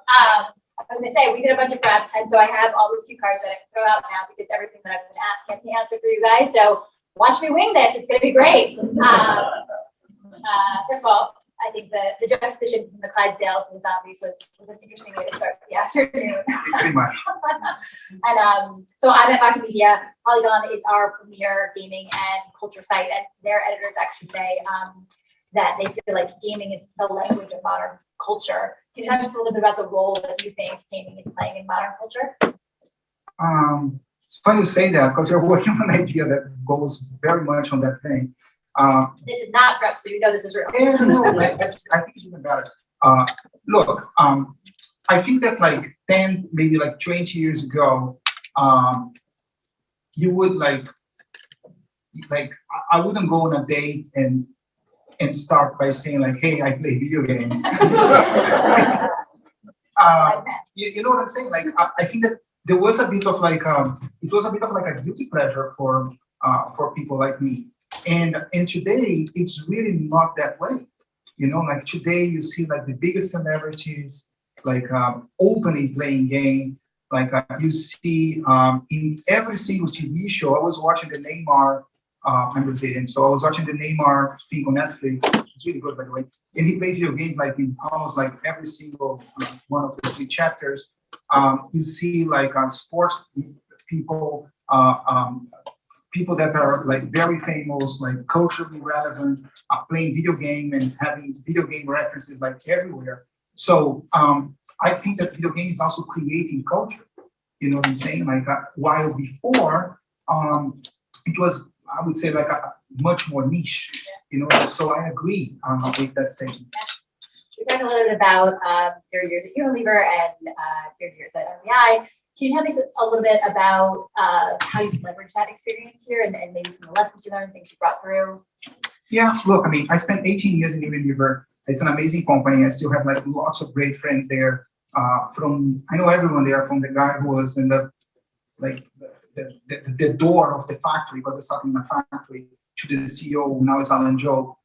I was going to say, we did a bunch of prep, and so I have all those cue cards that I can throw out now because everything that I was going to ask can't be answered for you guys. So watch me wing this. It's going to be great. First of all, I think the juxtaposition from the Clydesdales and the zombies was an interesting way to start the afternoon. Pretty much. And so I'm at Fox Media. Polygon is our premier gaming and culture site, and their editors actually say that they feel like gaming is the language of modern culture. Can you talk just a little bit about the role that you think gaming is playing in modern culture? It's funny you say that because you're working on an idea that goes very much on that thing. This is not prep, so you know this is real. Yeah, no, I think it's even better. Look, I think that like 10, maybe like 20 years ago, you would like I wouldn't go on a date and start by saying like, hey, I play video games. You know what I'm saying? Like, I think that there was a bit of like, it was a bit of like a guilty pleasure for people like me. And today, it's really not that way. You know, like today you see like the biggest celebrities like openly playing game. Like you see in every single TV show. I was watching the Neymar, I'm Brazilian, so I was watching the Neymar thing on Netflix. It's really good, by the way. And he plays video games like in almost like every single one of the 3 chapters. You see like sports people, people that are like very famous, like culturally relevant, playing video game and having video game references like everywhere. So I think that video game is also creating culture. You know what I'm saying? Like while before it was, I would say, like a much more niche. You know, so I agree with that statement. We talked a little bit about your years at Unilever and your years at RBI. Can you tell me a little bit about how you leverage that experience here and maybe some of the lessons you learned, things you brought through? Yeah, look, I mean, I spent 18 years in Unilever. It's an amazing company. I still have like lots of great friends there. I know everyone there, from the guy who was in the door of the factory, because I started in a factory, to the CEO, who now is Alan Joe,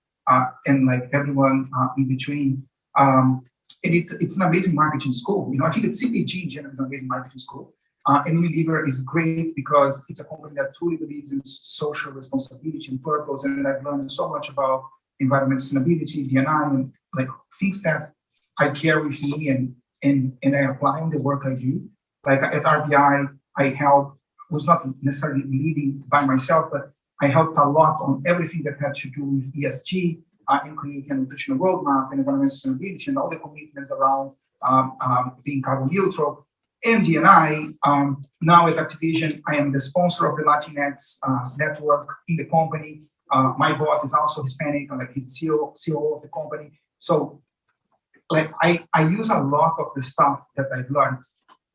and like everyone in between. And it's an amazing marketing school. You know, I think that CPG in general is an amazing marketing school. And Unilever is great because it's a company that truly believes in social responsibility and purpose. And I've learned so much about environmental sustainability, D&I, and like things that I carry with me and I apply in the work I do. Like at RBI, was not necessarily leading by myself, but I helped a lot on everything that had to do with ESG, in creating a nutritional roadmap and environmental sustainability and all the commitments around being carbon neutral. And D&I, now at Activision, I am the sponsor of the Latinx network in the company. My boss is also Hispanic, and like he's CEO of the company. So like I use a lot of the stuff that I've learned.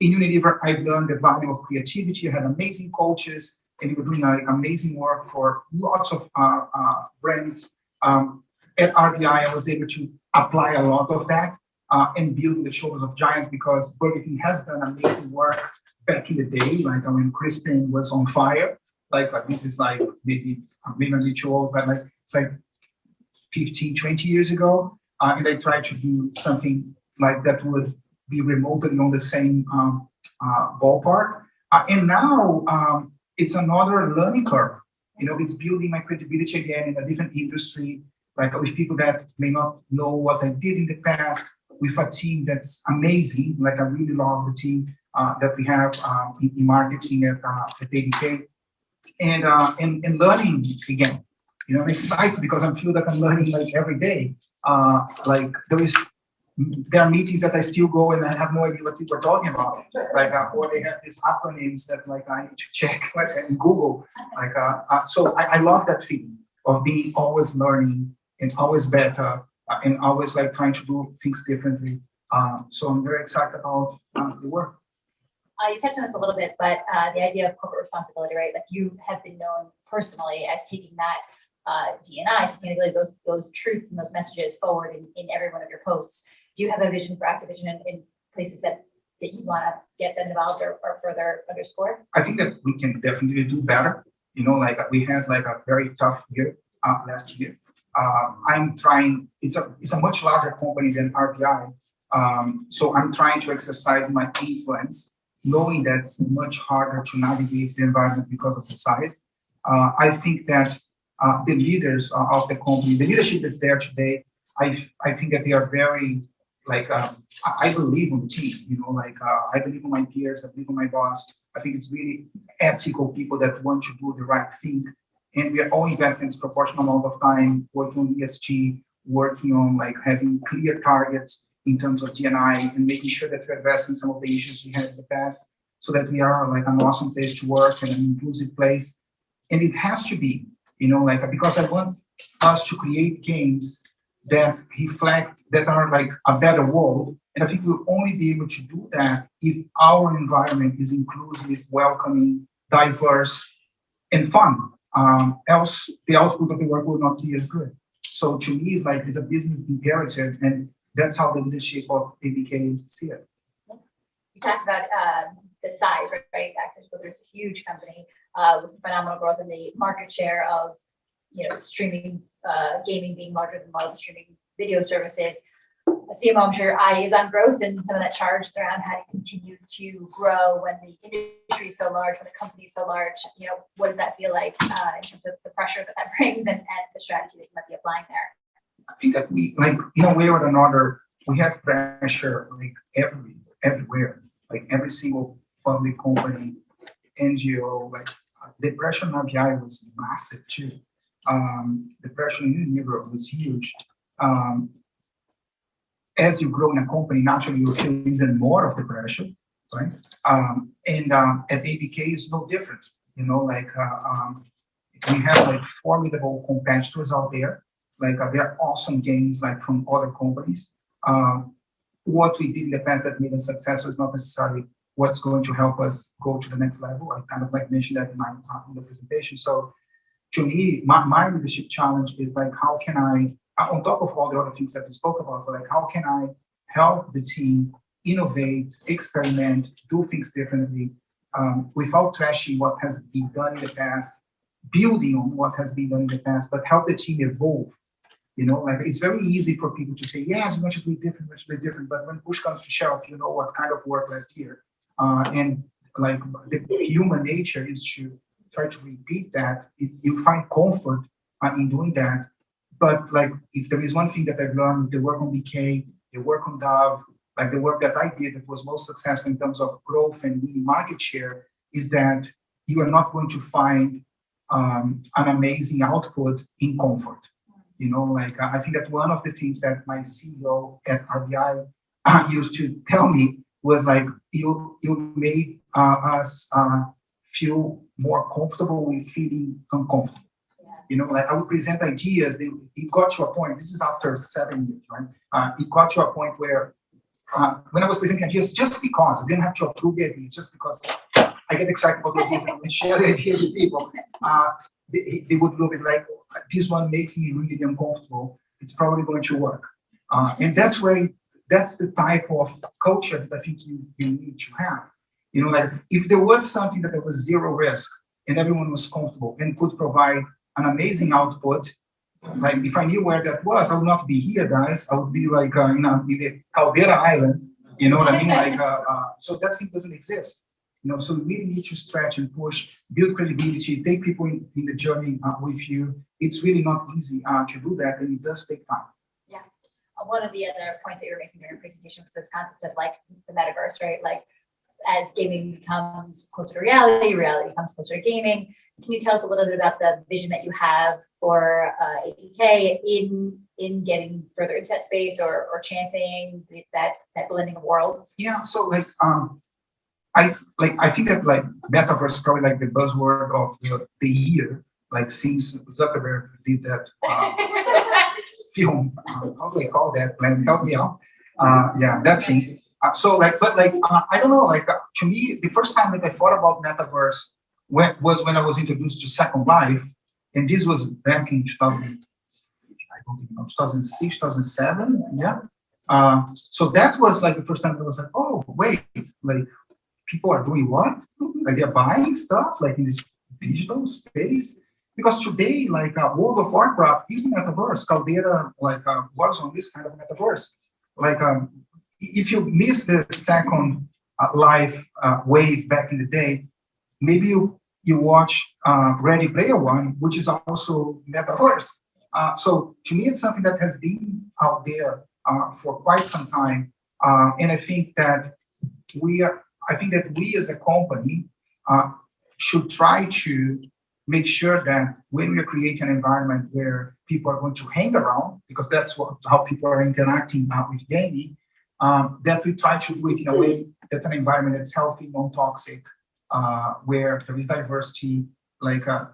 In Unilever, I've learned the value of creativity. I had amazing coaches, and we were doing like amazing work for lots of brands. At RBI, I was able to apply a lot of that and build the shoulders of giants, because Burger King has done amazing work back in the day, like when Crispin was on fire. Like this is like maybe too old, but like it's like 15, 20 years ago. And I tried to do something like that would be remotely on the same ballpark. And now it's another learning curve. You know, it's building my credibility again in a different industry, like with people that may not know what I did in the past, with a team that's amazing. Like I really love the team that we have in marketing at ADK, and learning again. You know, I'm excited because I feel that I'm learning like every day. Like there are meetings that I still go and I have no idea what people are talking about. Like, or they have these acronyms that like I need to check like in Google. Like, so I love that feeling of being always learning and always better and always like trying to do things differently. So I'm very excited about the work. You touched on this a little bit, but the idea of corporate responsibility, right? Like you have been known personally as taking that D&I, sustainability, those truths and those messages forward in every one of your posts. Do you have a vision for Activision in places that you want to get them involved or further underscore? I think that we can definitely do better. You know, like we had like a very tough year last year. I'm trying. It's a much larger company than RBI, So I'm trying to exercise my influence, knowing that it's much harder to navigate the environment because of the size. I think that the leaders of the company, the leadership that's there today, I think that they are very, like, I believe on the team, I believe on my peers, I believe on my boss. I think it's really ethical people that want to do the right thing. And we are all investing a proportional amount of time working on ESG, working on like having clear targets in terms of D&I and making sure that we're addressing some of the issues we had in the past so that we are like an awesome place to work and an inclusive place. And it has to be, because I want us to create games that reflect, that are like a better world. And I think we'll only be able to do that if our environment is inclusive, welcoming, diverse, and fun. Else, the output of the work will not be as good. So to me, it's a business imperative, and that's how the leadership of ABK see it. You talked about the size, right? Activision is a huge company with phenomenal growth in the market share of streaming gaming being larger than mobile streaming video services. A CMO, I'm sure, eye is on growth, and some of that charge is around how to continue to grow when the industry is so large, when the company is so large. What does that feel like in terms of the pressure that brings and the strategy that you might be applying there? I think that we, in a way or another, we have pressure everywhere, like every single public company, NGO, the pressure on RBI was massive too. The pressure in Unilever was huge. As you grow in a company, naturally you feel even more of the pressure, right? And at ABK it's no different. We have formidable competitors out there. They're awesome games from other companies. What we did in the past that made us successful is not necessarily what's going to help us go to the next level. I kind of mentioned that in the presentation. So to me, my leadership challenge is how can I, on top of all the other things that we spoke about, how can I help the team innovate, experiment, do things differently, without trashing what has been done in the past, building on what has been done in the past, but help the team evolve. It's very easy for people to say, yes, we want to do it different, but when push comes to shove, what kind of work last year. And the human nature is to try to repeat that. You find comfort in doing that. But if there is one thing that I've learned, the work on BK, the work on Dove, the work that I did that was most successful in terms of growth and winning market share, is that you are not going to find an amazing output in comfort. I think that one of the things that my CEO at RBI used to tell me was you made us feel more comfortable with feeling uncomfortable. I would present ideas. It got to a point. This is after 7 years, right? It got to a point where when I was presenting ideas, just because I didn't have to approve the ideas, just because I get excited about the ideas and share the ideas with people, they would look at this one makes me really uncomfortable. It's probably going to work, and that's the type of culture that I think you need to have. If there was something that there was zero risk and everyone was comfortable and could provide an amazing output, if I knew where that was, I would not be here, guys. I would be in the Caldera Island. You know what I mean? So that thing doesn't exist. So we really need to stretch and push, build credibility, take people in the journey with you. It's really not easy to do that, and it does take time. Yeah. One of the other points that you were making during your presentation was this concept of the metaverse, right? As gaming becomes closer to reality becomes closer to gaming. Can you tell us a little bit about the vision that you have for ABK in getting further into that space or championing that blending of worlds? Yeah. So I think that metaverse is probably the buzzword of the year. Since Zuckerberg did that film, how do I call that? Help me out. Yeah, that thing. I don't know. To me, the first time that I thought about metaverse was when I was introduced to Second Life, and this was back in 2006, 2007. Yeah. So that was the first time I was oh wait, people are doing what? They're buying stuff in this digital space. Because today, World of Warcraft is a metaverse. Caldera, was on this kind of metaverse. if you miss the second live wave back in the day, maybe you watch Ready Player One, which is also Metaverse. So to me, it's something that has been out there for quite some time, and I think that we as a company should try to make sure that when we are creating an environment where people are going to hang around, because that's how people are interacting with gaming, that we try to do it in a way that's an environment that's healthy, non-toxic, where there is diversity,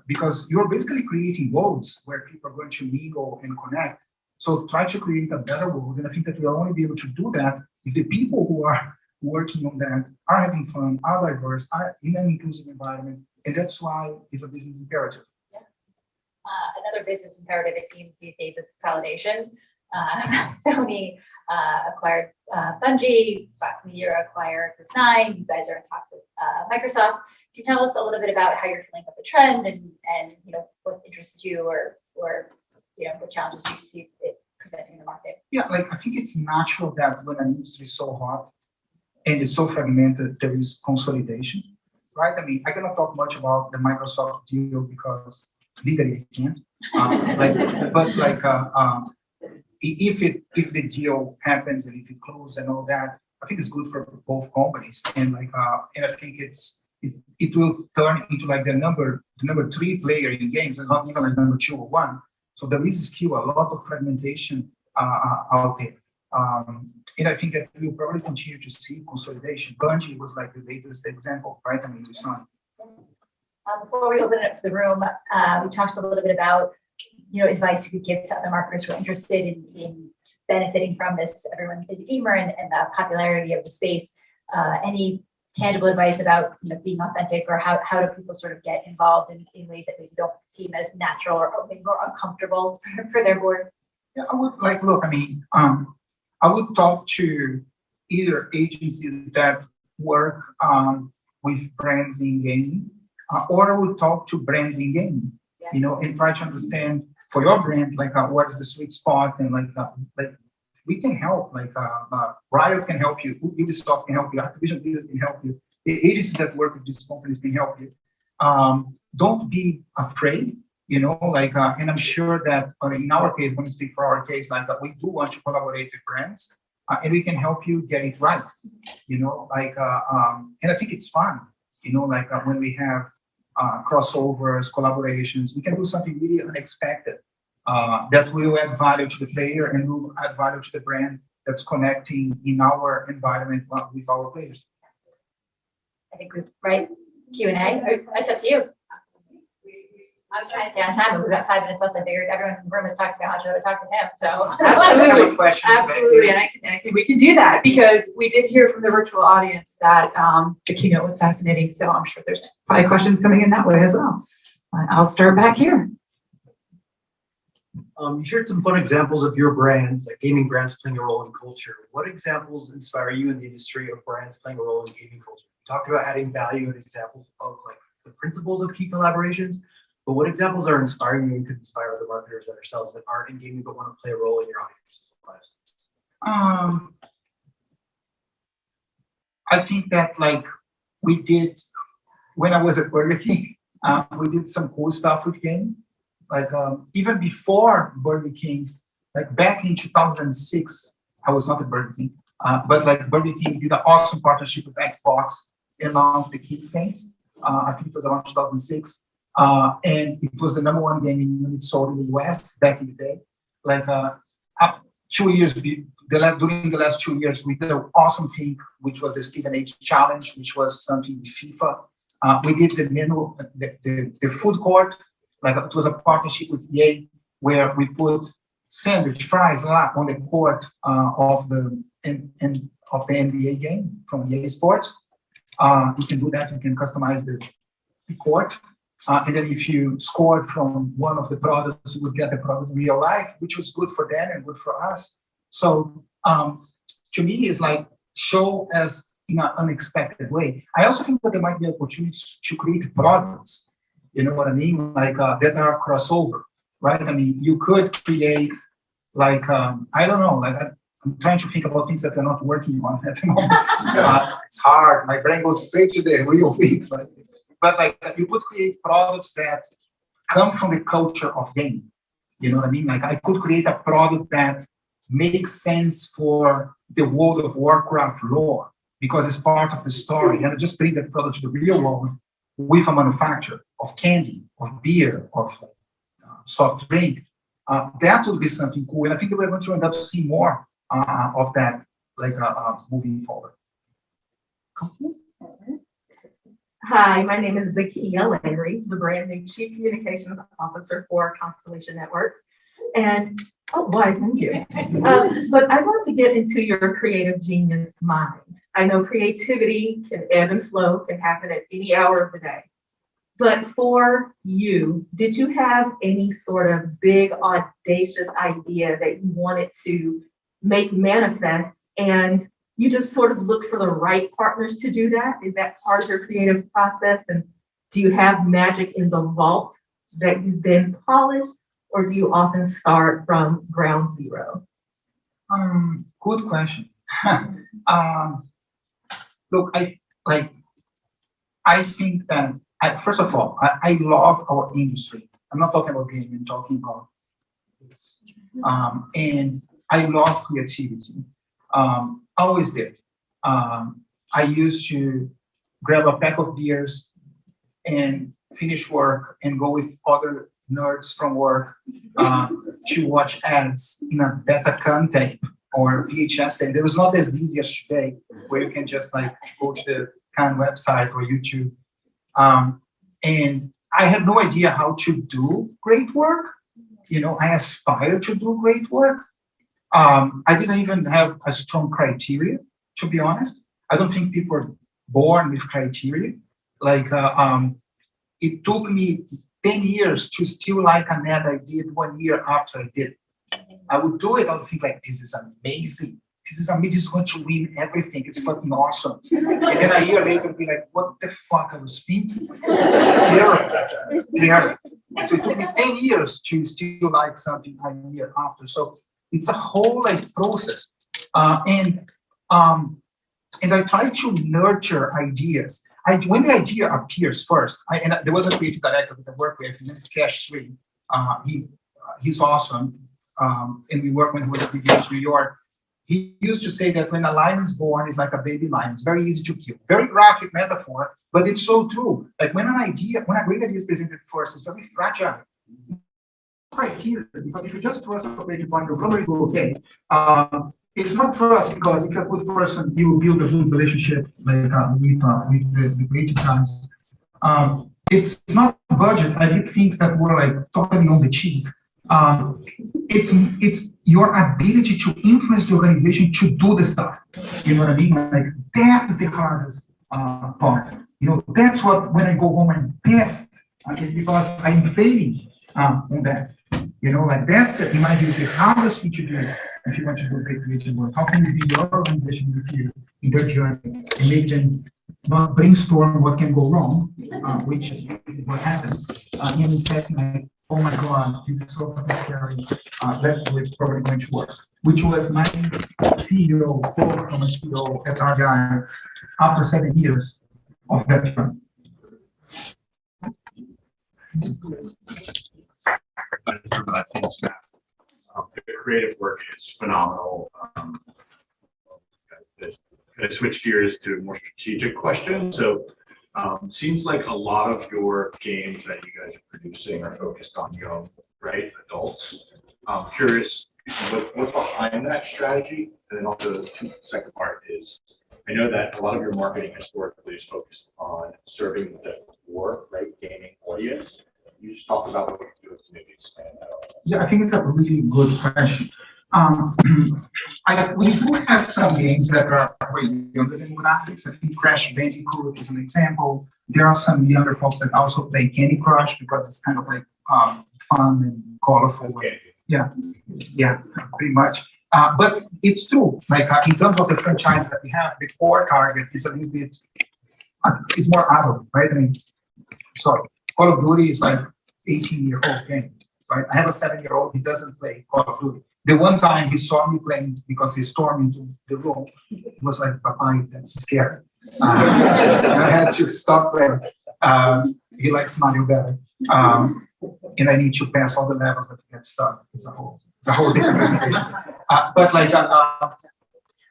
because you're basically creating worlds where people are going to mingle and connect. So try to create a better world, and I think that we'll only be able to do that if the people who are working on that are having fun, are diverse, are in an inclusive environment, and that's why it's a business imperative. Yeah. Another business imperative, it seems these days, is consolidation. Sony acquired Bungie, Fox Media acquired Nine. You guys are in talks with Microsoft. Can you tell us a little bit about how you're feeling about the trend and what interests you or what challenges you see it presenting in the market? Yeah, I think it's natural that when an industry is so hot and it's so fragmented, there is consolidation, right? I mean, I cannot talk much about the Microsoft deal because legally I can't. If the deal happens and if it closes and all that, I think it's good for both companies. And and I think it will turn into the number 3 player in games, and not even number 2 or 1. So there is still a lot of fragmentation out there. And I think that we'll probably continue to see consolidation. Bungie was the latest example, right? I mean, we saw it. Before we open it up to the room, we talked a little bit about advice you could give to other marketers who are interested in benefiting from this. Everyone is a gamer and the popularity of the space. Any tangible advice about being authentic, or how do people sort of get involved in ways that maybe don't seem as natural or more uncomfortable for their boards? Yeah, I would I would talk to either agencies that work with brands in gaming, or I would talk to brands in gaming, and try to understand for your brand, what is the sweet spot, and we can help. Riot can help you, Ubisoft can help you, Activision can help you, the agencies that work with these companies can help you. Don't be afraid, and I'm sure that in our case, when we speak for our case, we do want to collaborate with brands, and we can help you get it right, and I think it's fun, when we have crossovers, collaborations, we can do something really unexpected that will add value to the player and will add value to the brand that's connecting in our environment with our players. I think we've Q&A. It's up to you. I was trying to stay on time, but we've got 5 minutes left. I figured everyone in the room is talking about how should I talk to him. So absolutely, and we can do that because we did hear from the virtual audience that the keynote was fascinating. So I'm sure there's probably questions coming in that way as well. I'll start back here. You shared some fun examples of your brands, like gaming brands playing a role in culture. What examples inspire you in the industry of brands playing a role in gaming culture? You talked about adding value and examples of the principles of key collaborations, but what examples are inspiring you and could inspire other marketers like ourselves that aren't in gaming but want to play a role in your audience's lives? I think that we did, when I was at Burger King, we did some cool stuff with gaming. Even before Burger King, back in 2006, I was not at Burger King, but Burger King did an awesome partnership with Xbox and launched the Kids games. I think it was around 2006. And it was the number 1 game in units sold in the US back in the day. 2 years, during the last 2 years, we did an awesome thing, which was the Stephen H. Challenge, which was something with FIFA. We did the menu, the food court. It was a partnership with EA where we put sandwich fries on the court of the NBA game from EA Sports. You can do that. You can customize the court. And then if you scored from one of the products, you would get the product in real life, which was good for them and good for us. So to me, it's show as in an unexpected way. I also think that there might be opportunities to create products, you know what I mean? That are crossover, right? I mean, you could create I don't know, I'm trying to think about things that we're not working on at the moment. It's hard. My brain goes straight to the real things. But like you could create products that come from the culture of gaming. You know what I mean? Like I could create a product that makes sense for the World of Warcraft lore because it's part of the story. And I just bring that product to the real world with a manufacturer of candy, of beer, of soft drink. That would be something cool. And I think we're going to end up to see more of that, like moving forward. Hi, my name is Zakia Larry, the brand new Chief Communications Officer for Constellation Networks. And, oh, why, thank you. But I want to get into your creative genius mind. I know creativity can ebb and flow, can happen at any hour of the day. But for you, did you have any sort of big, audacious idea that you wanted to make manifest, and you just sort of look for the right partners to do that? Is that part of your creative process? And do you have magic in the vault that you then polish, or do you often start from ground zero? Good question. Look, I think that first of all, I love our industry. I'm not talking about gaming, I'm talking about this. And I love creativity. Always did. I used to grab a pack of beers and finish work and go with other nerds from work to watch ads in a Betacam tape or VHS tape. It was not as easy as today, where you can just like go to the Khan website or YouTube. And I had no idea how to do great work. You know, I aspired to do great work. I didn't even have a strong criteria, to be honest. I don't think people are born with criteria. Like, it took me 10 years to still like an ad I did 1 year after I did it. I would do it, I would think like, this is amazing. This is amazing, it's going to win everything. It's fucking awesome. And then a year later, I'd be like, what the fuck I was thinking? It's terrible. It's terrible. So it took me 10 years to still like something a year after. So it's a whole like process. And I try to nurture ideas. When the idea appears first, and there was a creative director that I work with, his name is Cash 3. He's awesome. And we work when he was at Activision New York. He used to say that when a lion is born, it's like a baby lion. It's very easy to kill. Very graphic metaphor, but it's so true. Like when a great idea is presented first, it's very fragile. Criteria, because if you just trust a creative point, you'll probably go okay. It's not trust because if you're a good person, you will build a good relationship like with the creative guys. It's not budget. I did things that were like totally on the cheap. It's your ability to influence the organization to do the stuff. You know what I mean? Like that's the hardest part. You know, that's what when I go home I'm pissed is because I'm failing on that. You know, like that's in my view the hardest thing to do if you want to do great creative work. How can you be your organization with you in their journey and make them not brainstorm what can go wrong, which is what happens, and assessing like, oh my God, this is so fucking scary. Let's do it, it's probably going to work. Which was my CEO, quote from a CEO at our guy after 7 years of that term. The creative work is phenomenal. I switch gears to a more strategic question. So seems like a lot of your games that you guys are producing are focused on young, right, adults. I'm curious what's behind that strategy, and then also the second part is I know that a lot of your marketing historically is focused on serving the core, right, gaming audience. You just talk about what you do to maybe expand that. Yeah, I think it's a really good question. We do have some games that are way younger demographics. I think Crash Bandicoot is an example. There are some younger folks that also play Candy Crush because it's kind of like fun and colorful. Okay. Yeah, pretty much. But it's true. Like in terms of the franchise that we have, the core target is a little bit. It's more adult, right? I mean, sorry, Call of Duty is like 18-year-old game, right? I have a 7-year-old. He doesn't play Call of Duty. The one time he saw me playing because he stormed into the room, he was like, "Papai, that's scary." And I had to stop there. He likes Mario better. And I need to pass all the levels that get stuck. It's a whole different presentation.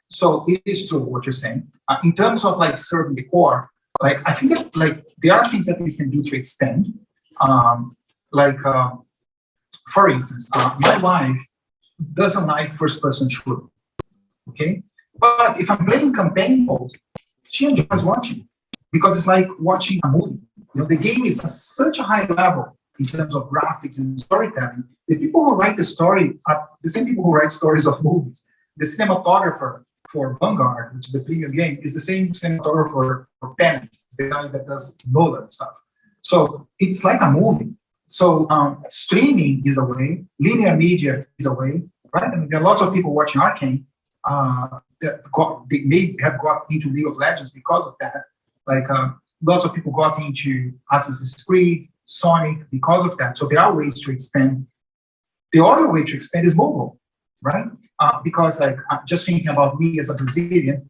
So it is true what you're saying. In terms of like serving the core, like I think that like there are things that we can do to extend. For instance, my wife doesn't like first-person shooter. Okay, but if I'm playing campaign mode, she enjoys watching because it's like watching a movie. You know, the game is at such a high level in terms of graphics and storytelling. The people who write the story are the same people who write stories of movies. The cinematographer for Vanguard, which is the premium game, is the same cinematographer for Penny. It's the guy that does Nolan stuff. So it's like a movie. So streaming is a way, linear media is a way, right? I mean, there are lots of people watching Arcane they may have got into League of Legends because of that. Like lots of people got into Assassin's Creed, Sonic because of that. So there are ways to expand. The other way to expand is mobile, right? Because like just thinking about me as a Brazilian,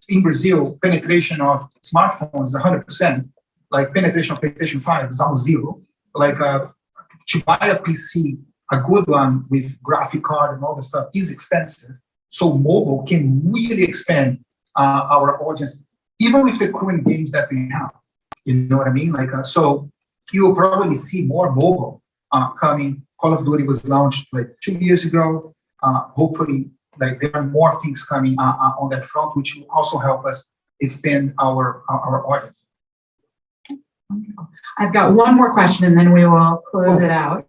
in Brazil, penetration of smartphones is 100%. Like penetration of PlayStation 5 is almost zero. Like to buy a PC, a good one with graphic card and all the stuff is expensive. So mobile can really expand our audience, even with the current games that we have. You know what I mean? Like so, you'll probably see more mobile coming. Call of Duty was launched like 2 years ago. Hopefully, like there are more things coming on that front, which will also help us expand our audience. Wonderful. I've got one more question and then we will close it out.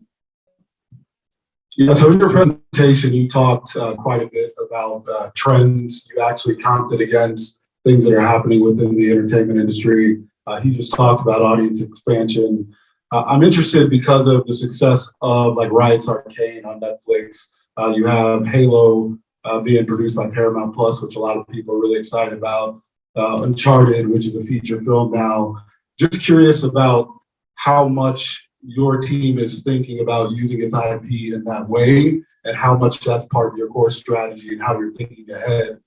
Yeah, so in your presentation, you talked quite a bit about trends. You actually counted against things that are happening within the entertainment industry. He just talked about audience expansion. I'm interested because of the success of like Riot's Arcane on Netflix. You have Halo being produced by Paramount Plus, which a lot of people are really excited about. Uncharted, which is a feature film now. Just curious about how much your team is thinking about using its IP in that way, and how much that's part of your core strategy, and how you're thinking ahead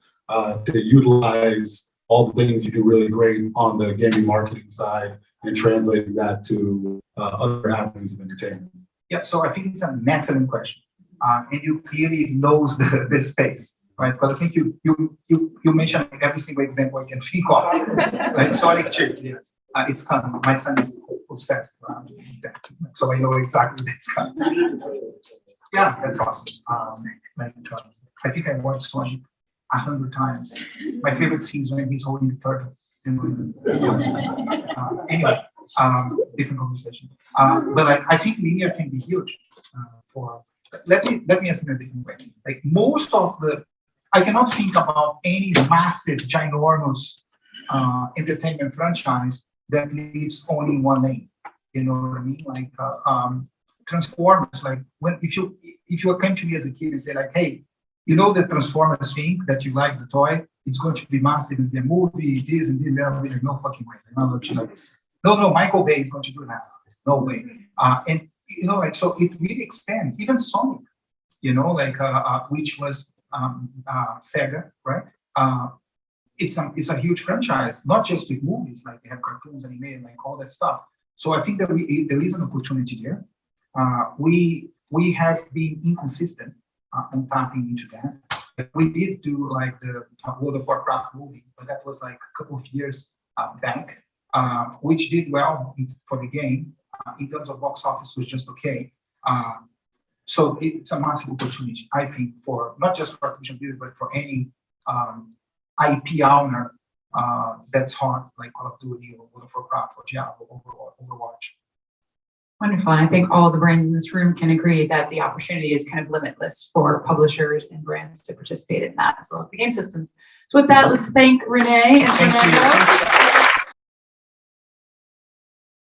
to utilize all the things you do really great on the gaming marketing side and translating that to other avenues of entertainment. Yeah, so I think it's an excellent question, and you clearly knows the space, right? Because I think you mentioned every single example I can think of, right? Sonic 2, yes, it's coming. My son is obsessed around that, so I know exactly that's coming. Yeah, that's awesome. I think I watched Sonic 100 times. My favorite scene is when he's holding the turtle. Anyway, different conversation. But I think linear can be huge. Let me answer in a different way. Like most of I cannot think about any massive, ginormous entertainment franchise that lives only in one lane. You know what I mean? Like Transformers. Like if you came to me as a kid and say like, hey, you know the Transformers thing that you like the toy, it's going to be massive in the movie, this and this, and I'll be like, no fucking way. I'm not like, no, Michael Bay is going to do that. No way. And you know, like so it really expands. Even Sonic, you know, like which was Sega, right? It's a huge franchise, not just with movies, like they have cartoons, anime, and like all that stuff. So I think that there is an opportunity there. We have been inconsistent on tapping into that. We did do like the World of Warcraft movie, but that was like a couple of years back, which did well for the game. In terms of box office, was just okay. So it's a massive opportunity, I think, for not just for Activision Blizzard, but for any IP owner that's hot, like Call of Duty or World of Warcraft or Diablo or Overwatch. Wonderful. And I think all the brands in this room can agree that the opportunity is kind of limitless for publishers and brands to participate in that, as well as the game systems. So with that, let's thank Renee and Fernando.